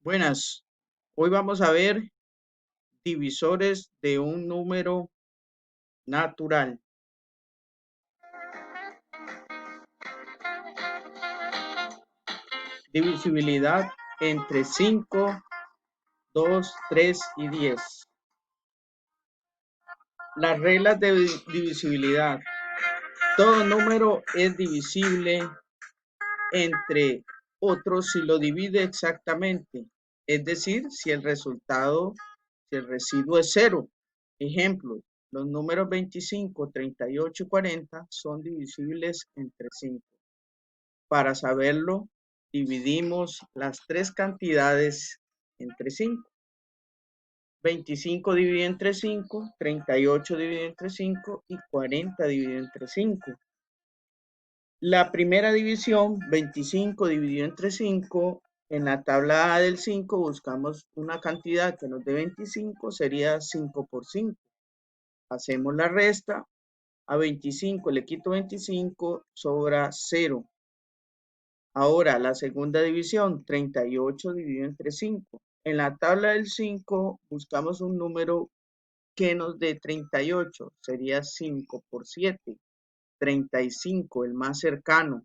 Buenas, hoy vamos a ver divisores de un número natural. Divisibilidad entre 5, 2, 3 y 10. Las reglas de divisibilidad. Todo número es divisible entre otros si lo divide exactamente. Es decir, si el residuo es cero. Ejemplo, los números 25, 38 y 40 son divisibles entre 5. Para saberlo, dividimos las tres cantidades entre 5. 25 dividido entre 5, 38 dividido entre 5 y 40 dividido entre 5. La primera división, 25 dividido entre 5, en la tabla A del 5 buscamos una cantidad que nos dé 25, sería 5 por 5. Hacemos la resta, a 25 le quito 25, sobra 0. Ahora, la segunda división, 38 dividido entre 5. En la tabla del 5 buscamos un número que nos dé 38, sería 5 por 7, 35, el más cercano.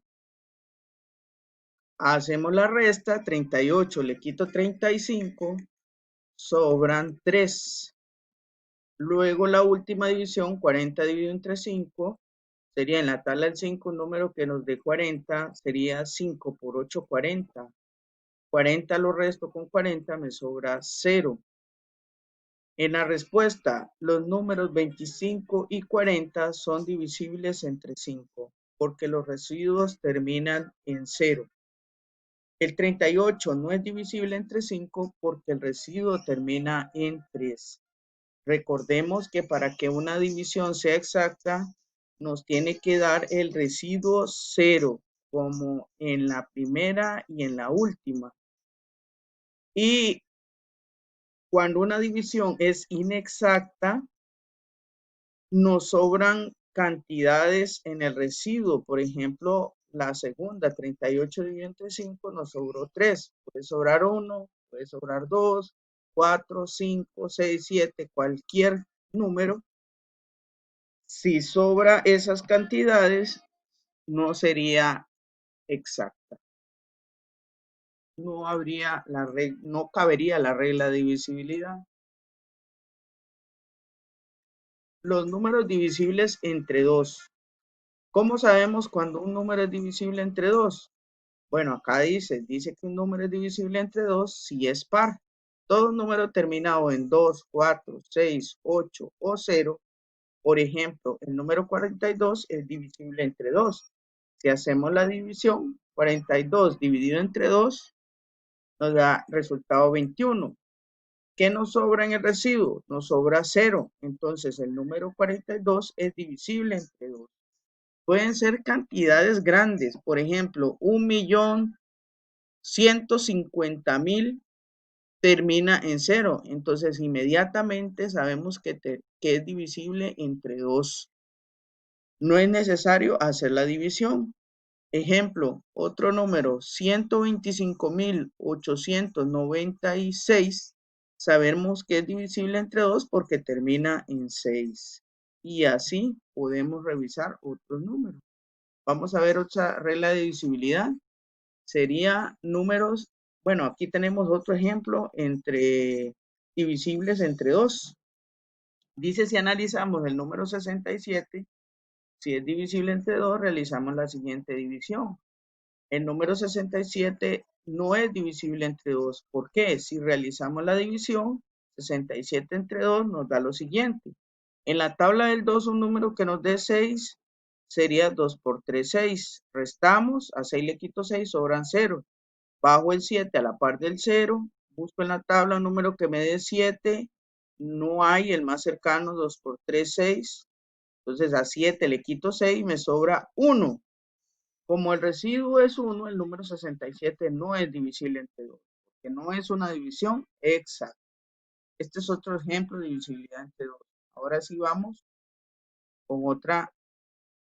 Hacemos la resta, 38 le quito 35, sobran 3. Luego la última división, 40 dividido entre 5, sería en la tabla del 5 un número que nos dé 40, sería 5 por 8, 40. 40 lo resto con 40, me sobra 0. En la respuesta, los números 25 y 40 son divisibles entre 5, porque los residuos terminan en 0. El 38 no es divisible entre 5 porque el residuo termina en 3. Recordemos que para que una división sea exacta, nos tiene que dar el residuo 0, como en la primera y en la última. Y cuando una división es inexacta, nos sobran cantidades en el residuo. Por ejemplo, la segunda, 38 dividido entre 5, nos sobró 3. Puede sobrar 1, puede sobrar 2, 4, 5, 6, 7, cualquier número. Si sobra esas cantidades, no sería exacta. No cabería la regla de divisibilidad. Los números divisibles entre 2. ¿Cómo sabemos cuando un número es divisible entre 2? Bueno, acá dice que un número es divisible entre 2 si es par. Todo número terminado en 2, 4, 6, 8 o 0, por ejemplo, el número 42 es divisible entre 2. Si hacemos la división, 42 dividido entre 2 nos da resultado 21. ¿Qué nos sobra en el residuo? Nos sobra 0. Entonces, el número 42 es divisible entre 2. Pueden ser cantidades grandes, por ejemplo, 1.150.000 termina en 0. Entonces, inmediatamente sabemos que es divisible entre 2. No es necesario hacer la división. Ejemplo, otro número, 125.896. Sabemos que es divisible entre 2 porque termina en 6. Y así podemos revisar otros números. Vamos a ver otra regla de divisibilidad. Sería números, bueno, aquí tenemos otro ejemplo entre divisibles entre 2. Dice, si analizamos el número 67, si es divisible entre 2, realizamos la siguiente división. El número 67 no es divisible entre 2. ¿Por qué? Si realizamos la división, 67 entre 2 nos da lo siguiente. En la tabla del 2, un número que nos dé 6 sería 2 por 3, 6. Restamos, a 6 le quito 6, sobran 0. Bajo el 7 a la par del 0, busco en la tabla un número que me dé 7. No hay, el más cercano, 2 por 3, 6. Entonces a 7 le quito 6, me sobra 1. Como el residuo es 1, el número 67 no es divisible entre 2, porque no es una división exacta. Este es otro ejemplo de divisibilidad entre 2. Ahora sí vamos con otra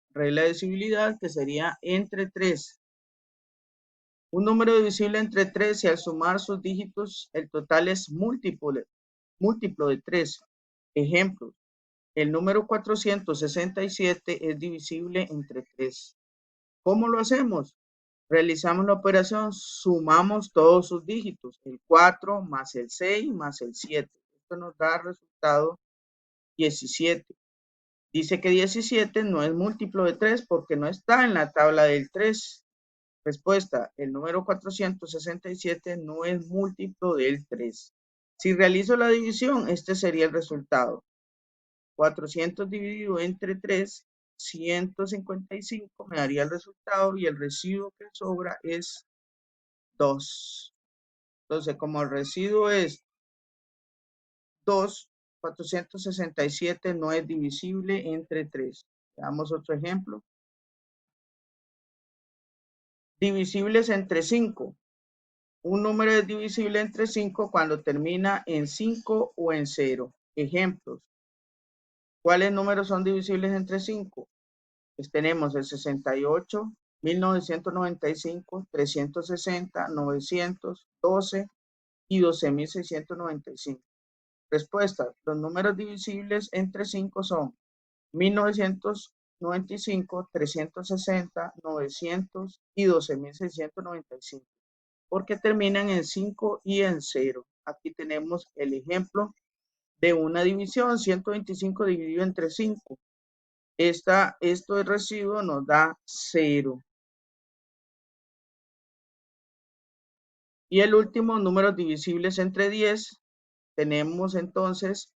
regla de divisibilidad que sería entre 3. Un número divisible entre 3 y al sumar sus dígitos el total es múltiplo de 3. Ejemplo, el número 467 es divisible entre 3. ¿Cómo lo hacemos? Realizamos la operación, sumamos todos sus dígitos, el 4 más el 6 más el 7. Esto nos da resultado 17. Dice que 17 no es múltiplo de 3 porque no está en la tabla del 3. Respuesta, el número 467 no es múltiplo del 3. Si realizo la división, este sería el resultado. 400 dividido entre 3, 155 me daría el resultado y el residuo que sobra es 2. Entonces, como el residuo es 2, 467 no es divisible entre 3. Veamos otro ejemplo. Divisibles entre 5. Un número es divisible entre 5 cuando termina en 5 o en 0. Ejemplos. ¿Cuáles números son divisibles entre 5? Pues tenemos el 68, 1995, 360, 912 y 12.695. Respuesta. Los números divisibles entre 5 son 1995, 360, 900 y 12.695. Porque terminan en 5 y en 0. Aquí tenemos el ejemplo de una división, 125 dividido entre 5. Esto de residuo nos da 0. Y el último, números divisibles entre 10. Tenemos entonces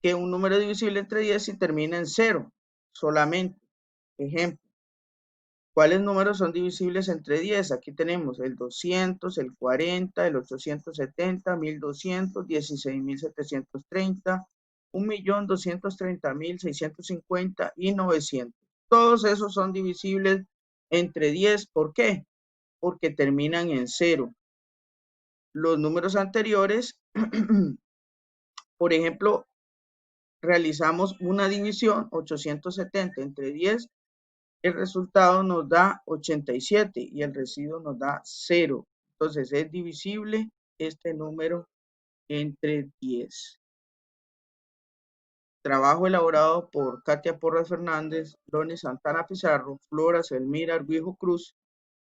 que un número divisible entre 10 si termina en 0 solamente. Ejemplo. ¿Cuáles números son divisibles entre 10? Aquí tenemos el 200, el 40, el 870, 1200, 16.730, 1.230.650 y 900. Todos esos son divisibles entre 10. ¿Por qué? Porque terminan en 0. Los números anteriores, por ejemplo, realizamos una división 870 entre 10. El resultado nos da 87 y el residuo nos da 0. Entonces es divisible este número entre 10. Trabajo elaborado por Katia Porras Fernández, Loni Santana Pizarro, Flora Selmira Arbijo Cruz,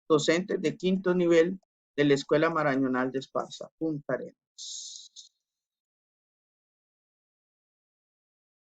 docentes de quinto nivel de la Escuela Marañonal de Esparza, Punta Arenas.